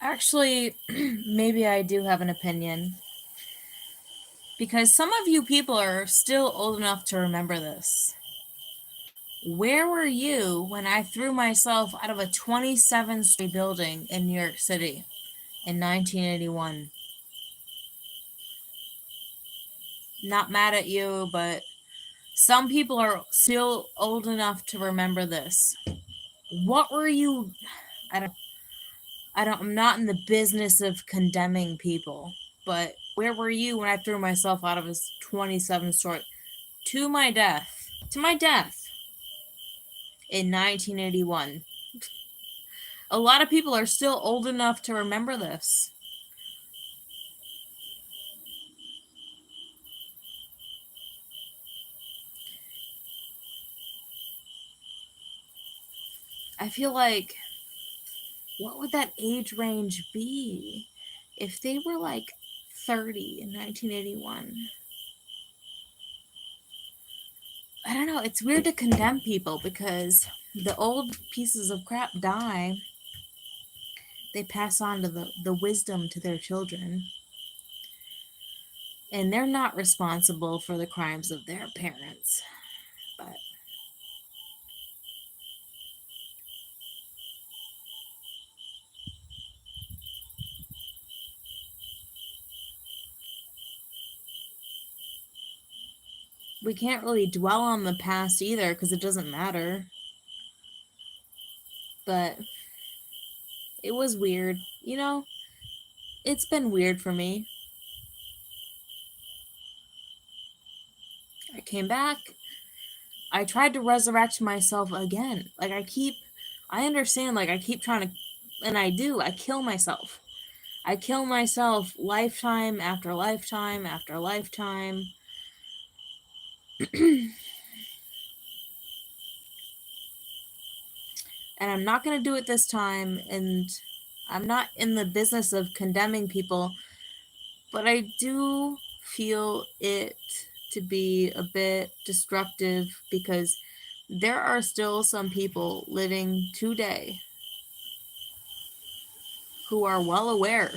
Actually, maybe I do have an opinion. Because some of you people are still old enough to remember this. Where were you when I threw myself out of a 27-story building in New York City in 1981? Not mad at you, but some people are still old enough to remember this. What were you? I'm not in the business of condemning people, but where were you when I threw myself out of a 27-story to my death? To my death in 1981. A lot of people are still old enough to remember this. I feel like, what would that age range be if they were like 30 in 1981? I don't know. It's weird to condemn people because the old pieces of crap die. They pass on to the wisdom to their children. And they're not responsible for the crimes of their parents. But we can't really dwell on the past either because it doesn't matter. But it was weird. You know, it's been weird for me. I came back. I tried to resurrect myself again. Like, I understand, like, I keep trying to, and I do, I kill myself. I kill myself lifetime after lifetime after lifetime. And I'm not going to do it this time. And I'm not in the business of condemning people, but I do feel it to be a bit destructive because there are still some people living today who are well aware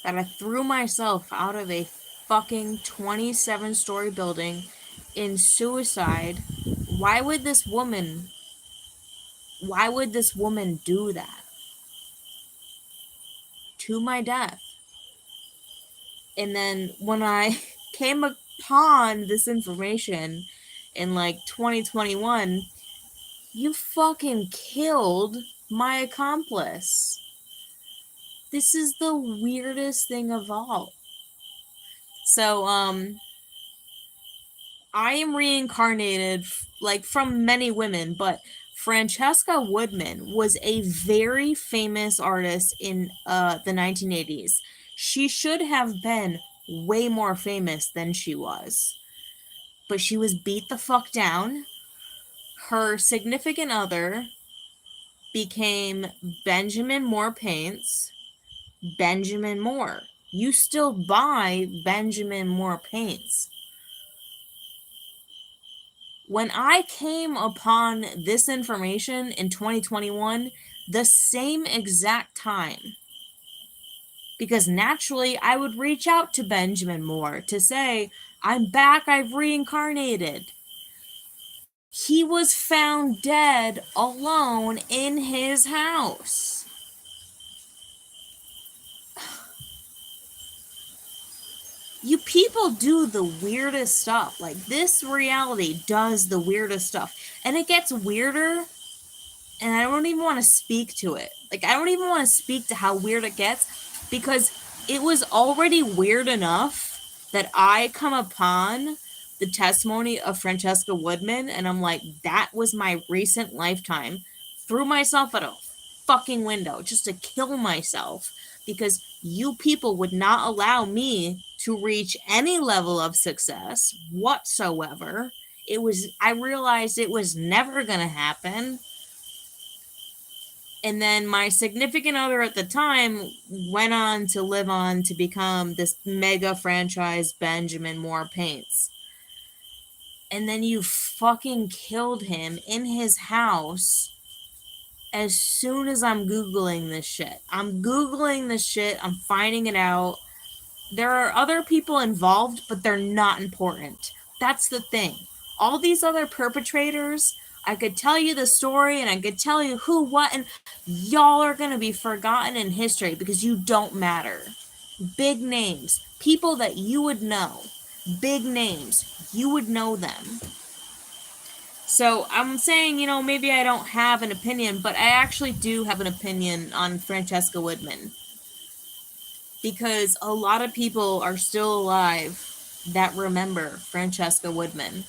that I threw myself out of a fucking 27-story building in suicide. Why would this woman do that to my death? And then when I came upon this information in like 2021, you fucking killed my accomplice. This is the weirdest thing of all. So, I am reincarnated, like, from many women, but Francesca Woodman was a very famous artist in the 1980s. She should have been way more famous than she was. But she was beat the fuck down. Her significant other became Benjamin Moore Paints. Benjamin Moore. You still buy Benjamin Moore Paints. When I came upon this information in 2021, the same exact time, because naturally I would reach out to Benjamin Moore to say, I'm back, I've reincarnated. He was found dead alone in his house. You people do the weirdest stuff. Like, this reality does the weirdest stuff. And it gets weirder, and I don't even want to speak to it. Like, I don't even want to speak to how weird it gets, because it was already weird enough that I come upon the testimony of Francesca Woodman, and I'm like, that was my recent lifetime. Threw myself out a fucking window just to kill myself because you people would not allow me to reach any level of success whatsoever. I realized it was never going to happen. And then my significant other at the time went on to live on to become this mega franchise Benjamin Moore Paints. And then you fucking killed him in his house as soon as I'm Googling this shit. I'm Googling this shit. I'm finding it out. There are other people involved, but they're not important. That's the thing. All these other perpetrators, I could tell you the story and I could tell you who, what, and y'all are going to be forgotten in history because you don't matter. Big names, people that you would know, big names, you would know them. So I'm saying, maybe I don't have an opinion, but I actually do have an opinion on Francesca Woodman. Because a lot of people are still alive that remember Francesca Woodman.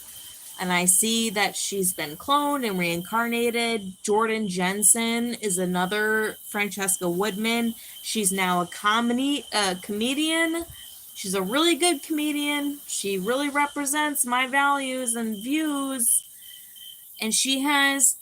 And I see that she's been cloned and reincarnated. Jordan Jensen is another Francesca Woodman. She's now a comedian. She's a really good comedian. She really represents my values and views. And she has,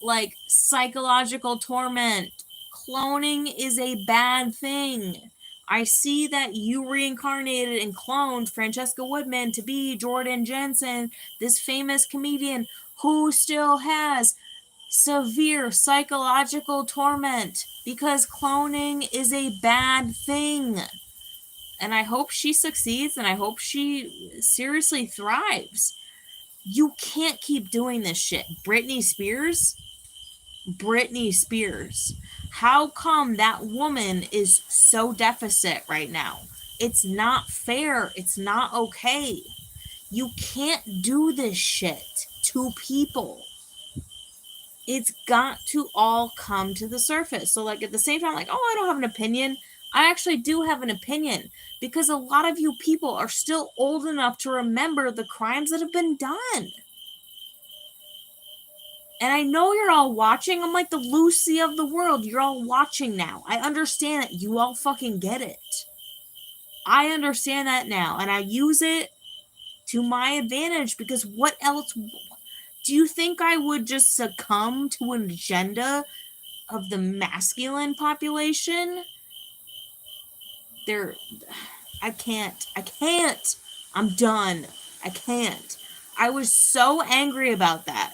psychological torment. Cloning is a bad thing. I see that you reincarnated and cloned Francesca Woodman to be Jordan Jensen, this famous comedian who still has severe psychological torment because cloning is a bad thing. And I hope she succeeds and I hope she seriously thrives. You can't keep doing this shit. Britney Spears. How come that woman is so deficit right now? It's not fair. It's not okay. You can't do this shit to people. It's got to all come to the surface. So, at the same time, I don't have an opinion. I actually do have an opinion because a lot of you people are still old enough to remember the crimes that have been done. And I know you're all watching. I'm like the Lucy of the world. You're all watching now. I understand that. You all fucking get it. I understand that now. And I use it to my advantage because what else? Do you think I would just succumb to an agenda of the masculine population? I can't. I'm done. I can't. I was so angry about that.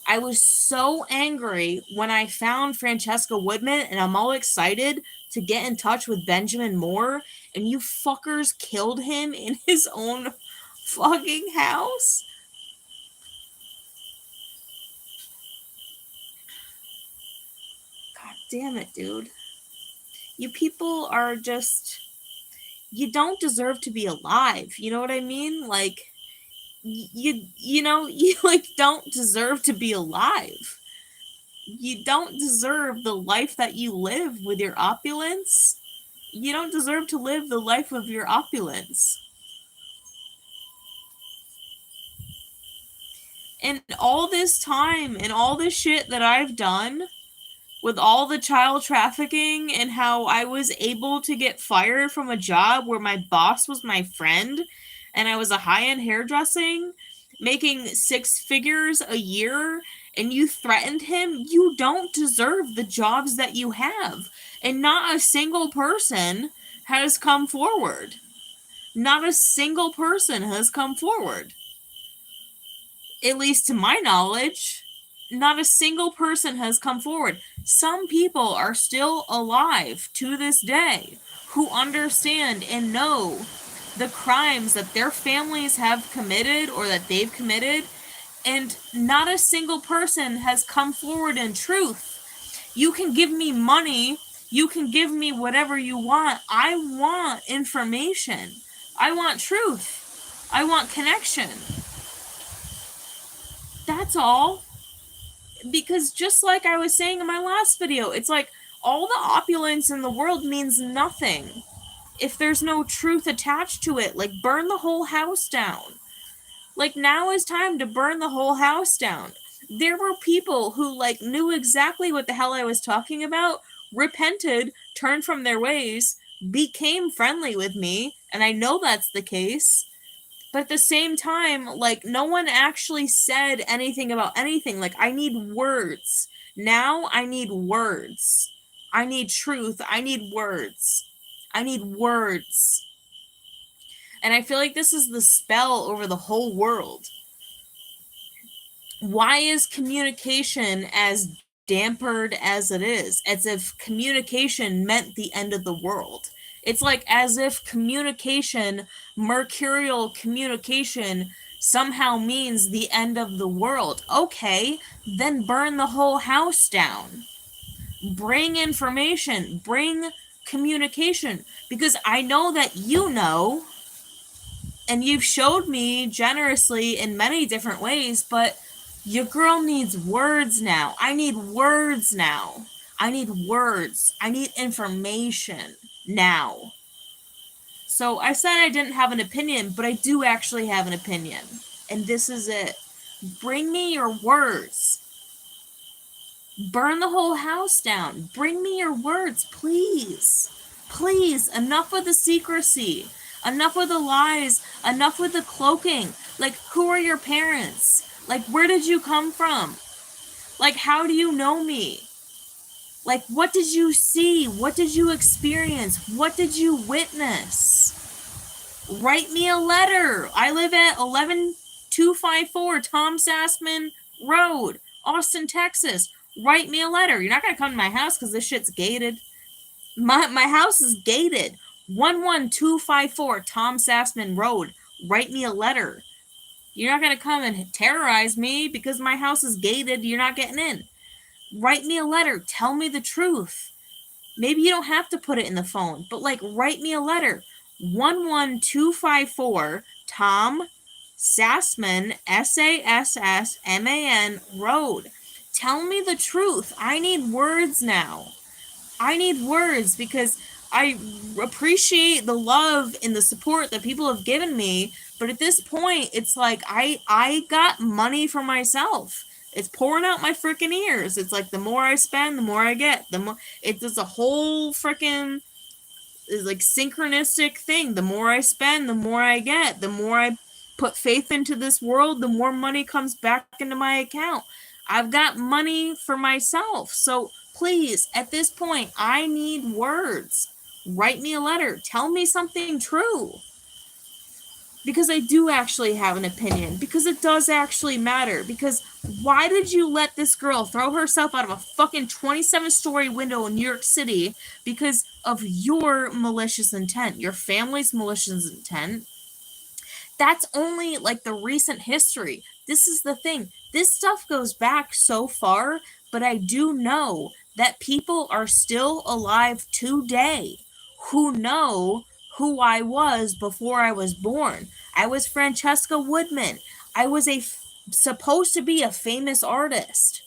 I was so angry when I found Francesca Woodman, and I'm all excited to get in touch with Benjamin Moore, and you fuckers killed him in his own fucking house? God damn it, dude. You people are just... You don't deserve to be alive. You know what I mean? You don't deserve to be alive. You don't deserve the life that you live with your opulence. You don't deserve to live the life of your opulence. And all this time and all this shit that I've done with all the child trafficking and how I was able to get fired from a job where my boss was my friend and I was a high-end hairdressing, making 6 figures a year, and you threatened him, you don't deserve the jobs that you have. And not a single person has come forward. Not a single person has come forward. At least to my knowledge, not a single person has come forward. Some people are still alive to this day who understand and know the crimes that their families have committed or that they've committed, and not a single person has come forward in truth. You can give me money, you can give me whatever you want. I want information. I want truth. I want connection. That's all. Because just like I was saying in my last video, it's like all the opulence in the world means nothing if there's no truth attached to it. Burn the whole house down. Now is time to burn the whole house down. There were people who knew exactly what the hell I was talking about, repented, turned from their ways, became friendly with me, and I know that's the case. But at the same time, no one actually said anything about anything. I need words. Now I need words. I need truth. I need words. I need words. And I feel like this is the spell over the whole world. Why is communication as dampered as it is, as if communication meant the end of the world. It's like as if communication, mercurial communication, somehow means the end of the world. Okay, then burn the whole house down. Bring information, bring communication, because I know that you know, and you've showed me generously in many different ways, but your girl needs words now. I need words now. I need words. I need information now. So I said I didn't have an opinion, but I do actually have an opinion. And this is it. Bring me your words. Burn the whole house down. Bring me your words, please. Please, enough with the secrecy. Enough with the lies. Enough with the cloaking. Like, who are your parents? Like, where did you come from? Like, how do you know me? Like, what did you see? What did you experience? What did you witness? Write me a letter. I live at 11254 Tom Sassman Road, Austin, Texas. Write me a letter. You're not going to come to my house because this shit's gated. My house is gated. 11254 Tom Sassman Road. Write me a letter. You're not going to come and terrorize me because my house is gated. You're not getting in. Write me a letter. Tell me the truth. Maybe you don't have to put it in the phone, but like, write me a letter. 11254 Tom Sassman, Sassman Road. Tell me the truth. I need words now. I need words because I appreciate the love and the support that people have given me. But at this point, it's like I got money for myself. It's pouring out my freaking ears. It's like the more I spend, the more I get. The more it's just a whole freaking like synchronistic thing. The more I spend, the more I get. The more I put faith into this world, the more money comes back into my account. I've got money for myself. So please, at this point, I need words. Write me a letter. Tell me something true. Because I do actually have an opinion. Because it does actually matter. Because why did you let this girl throw herself out of a fucking 27-story window in New York City because of your malicious intent, your family's malicious intent? That's only like the recent history. This is the thing. This stuff goes back so far, but I do know that people are still alive today who know who I was before I was born. I was Francesca Woodman. I was supposed to be a famous artist.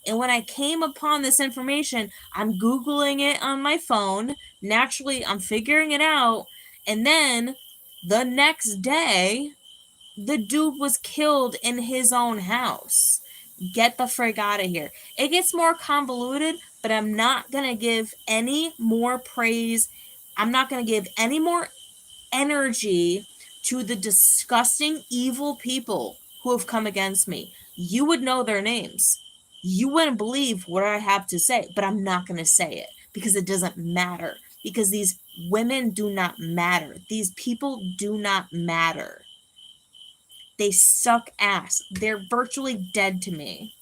And when I came upon this information, I'm Googling it on my phone. Naturally, I'm figuring it out. And then the next day, the dude was killed in his own house. Get the frig out of here. It gets more convoluted, but I'm not going to give any more praise. I'm not going to give any more energy to the disgusting, evil people who have come against me. You would know their names. You wouldn't believe what I have to say, but I'm not going to say it because it doesn't matter. Because these women do not matter. These people do not matter. They suck ass. They're virtually dead to me.